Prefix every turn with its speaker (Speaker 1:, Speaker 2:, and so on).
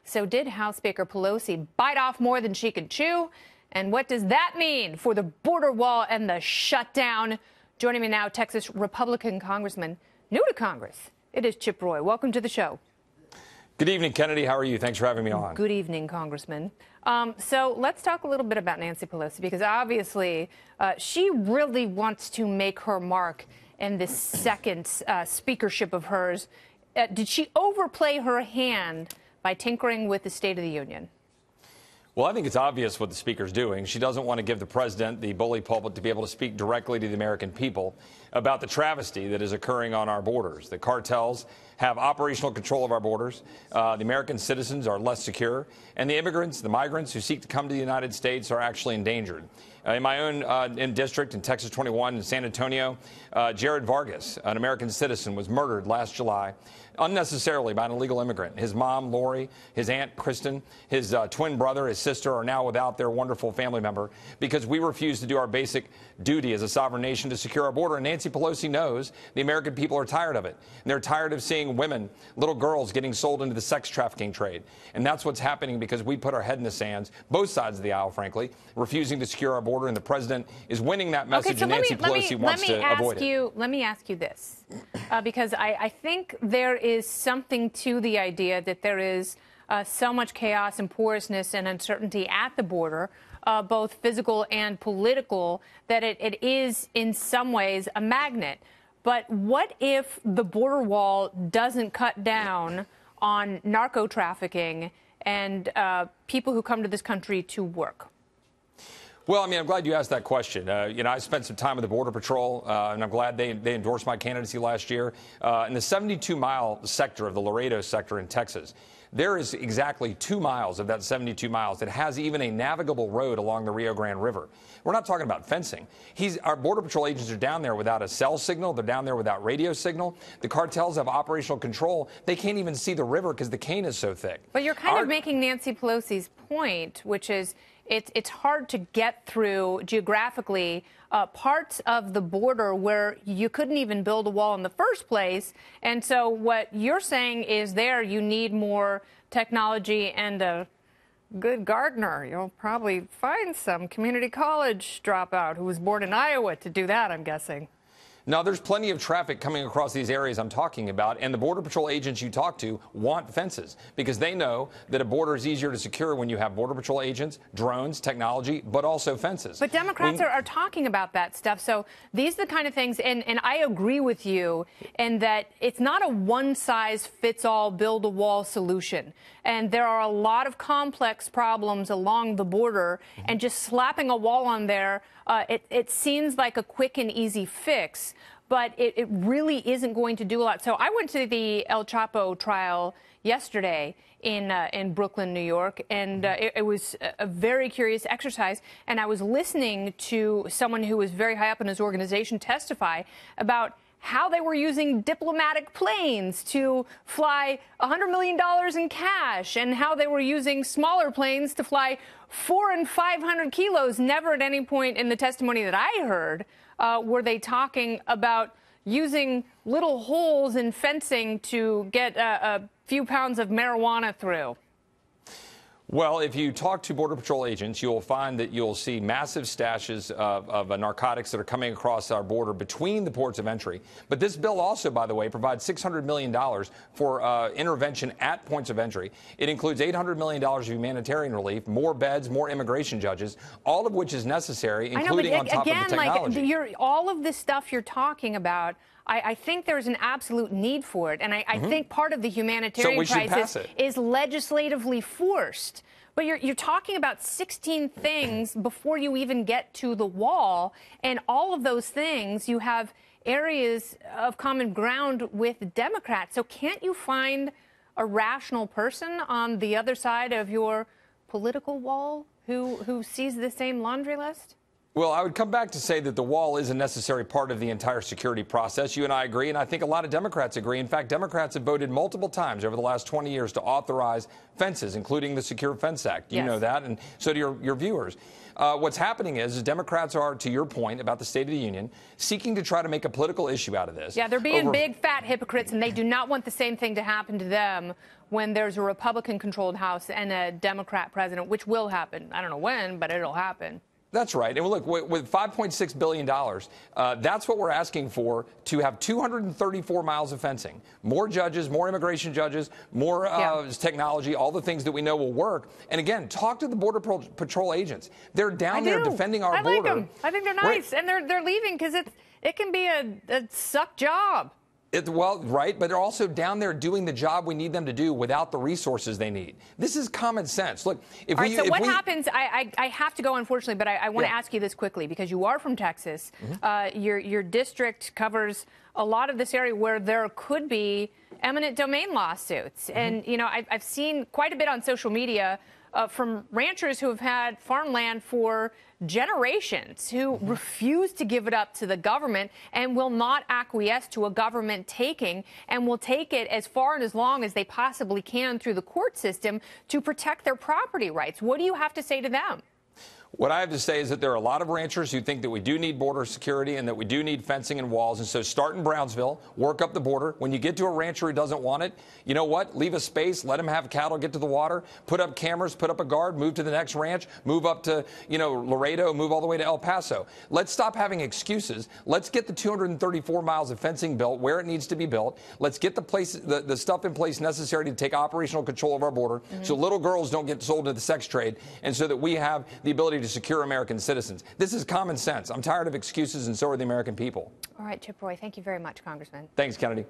Speaker 1: So did House Speaker Pelosi bite off more than she could chew? And what does that mean for the border wall and the shutdown? Joining me now, Texas Republican Congressman, new to Congress. It is Chip Roy. Welcome to the show.
Speaker 2: Good evening, Kennedy. How are you? Thanks for having me on.
Speaker 1: Good evening, Congressman. So let's talk a little bit about Nancy Pelosi, because obviously she really wants to make her mark in this second speakership of hers. Did she overplay her hand by tinkering with the State of the Union?
Speaker 2: Well, I think it's obvious what the speaker's doing. She doesn't want to give the president the bully pulpit to be able to speak directly to the American people about the travesty that is occurring on our borders. The cartels have operational control of our borders. The American citizens are less secure, and the immigrants, the migrants who seek to come to the United States are actually endangered. In my own district in Texas 21 in San Antonio, Jared Vargas, an American citizen, was murdered last July unnecessarily by an illegal immigrant. His mom, Lori, his aunt, Kristen, his twin brother, his sister are now without their wonderful family member because we refuse to do our basic duty as a sovereign nation to secure our border. And Nancy Pelosi knows the American people are tired of it. And they're tired of seeing women, little girls, getting sold into the sex trafficking trade. And that's what's happening because we put our head in the sands, both sides of the aisle, frankly, refusing to secure our border. And the president is winning that message, and Nancy Pelosi wants to avoid it.
Speaker 1: Let me ask you this, because I think there is something to the idea that there is so much chaos and porousness and uncertainty at the border, both physical and political, that it is in some ways a magnet. But what if the border wall doesn't cut down on narco trafficking and people who come to this country to work?
Speaker 2: Well, I mean, I'm glad you asked that question. I spent some time with the Border Patrol, and I'm glad they endorsed my candidacy last year. In the 72-mile sector of the Laredo sector in Texas, there is exactly 2 miles of that 72 miles that has even a navigable road along the Rio Grande River. We're not talking about fencing. Our Border Patrol agents are down there without a cell signal. They're down there without radio signal. The cartels have operational control. They can't even see the river because the cane is so thick.
Speaker 1: But you're kind of making Nancy Pelosi's point, which is it's hard to get through geographically parts of the border where you couldn't even build a wall in the first place. And so what you're saying is you need more technology and a good gardener. You'll probably find some community college dropout who was born in Iowa to do that, I'm guessing.
Speaker 2: Now, there's plenty of traffic coming across these areas I'm talking about, and the Border Patrol agents you talk to want fences because they know that a border is easier to secure when you have Border Patrol agents, drones, technology, but also fences.
Speaker 1: But Democrats are talking about that stuff. So these are the kind of things, and I agree with you in that it's not a one-size-fits-all build-a-wall solution. And there are a lot of complex problems along the border, and just slapping a wall on there, it seems like a quick and easy fix, but it really isn't going to do a lot. So I went to the El Chapo trial yesterday in Brooklyn, New York, and it was a very curious exercise. And I was listening to someone who was very high up in his organization testify about how they were using diplomatic planes to fly $100 million in cash, and how they were using smaller planes to fly 400 and 500 kilos. Never at any point in the testimony that I heard were they talking about using little holes in fencing to get a few pounds of marijuana through.
Speaker 2: Well, if you talk to Border Patrol agents, you'll find that you'll see massive stashes of narcotics that are coming across our border between the ports of entry. But this bill also, by the way, provides $600 million for intervention at points of entry. It includes $800 million of humanitarian relief, more beds, more immigration judges, all of which is necessary, including on top of the technology.
Speaker 1: All of this stuff you're talking about, I think there's an absolute need for it. And I think part of the humanitarian crisis is legislatively forced. But you're talking about 16 things before you even get to the wall. And all of those things, you have areas of common ground with Democrats. So can't you find a rational person on the other side of your political wall who sees the same laundry list?
Speaker 2: Well, I would come back to say that the wall is a necessary part of the entire security process. You and I agree, and I think a lot of Democrats agree. In fact, Democrats have voted multiple times over the last 20 years to authorize fences, including the Secure Fence Act. You know that, and so do your viewers. What's happening is Democrats are, to your point about the State of the Union, seeking to try to make a political issue out of this.
Speaker 1: Yeah, they're being big, fat hypocrites, and they do not want the same thing to happen to them when there's a Republican-controlled House and a Democrat president, which will happen. I don't know when, but it'll happen.
Speaker 2: That's right. And look, with $5.6 billion, that's what we're asking for, to have 234 miles of fencing, more judges, more immigration judges, more technology, all the things that we know will work. And again, talk to the Border Patrol agents. They're down there defending our border.
Speaker 1: I like them. I think they're nice. And they're leaving because it can be a suck job.
Speaker 2: Well, right, but they're also down there doing the job we need them to do without the resources they need. This is common sense. Look,
Speaker 1: if we... All right, so what happens... I have to go, unfortunately, but I want to ask you this quickly, because you are from Texas. Your district covers a lot of this area where there could be eminent domain lawsuits. And, you know, I've seen quite a bit on social media from ranchers who have had farmland for generations, who refuse to give it up to the government and will not acquiesce to a government taking, and will take it as far and as long as they possibly can through the court system to protect their property rights. What do you have to say to them?
Speaker 2: What I have to say is that there are a lot of ranchers who think that we do need border security and that we do need fencing and walls. And so start in Brownsville, work up the border. When you get to a rancher who doesn't want it, you know what? Leave a space, let him have cattle get to the water, put up cameras, put up a guard, move to the next ranch, move up to, Laredo, move all the way to El Paso. Let's stop having excuses. Let's get the 234 miles of fencing built where it needs to be built. Let's get the stuff in place necessary to take operational control of our border so little girls don't get sold into the sex trade, and so that we have the ability to secure American citizens. This is common sense. I'm tired of excuses, and so are the American people.
Speaker 1: All right, Chip Roy, thank you very much, Congressman.
Speaker 2: Thanks, Kennedy.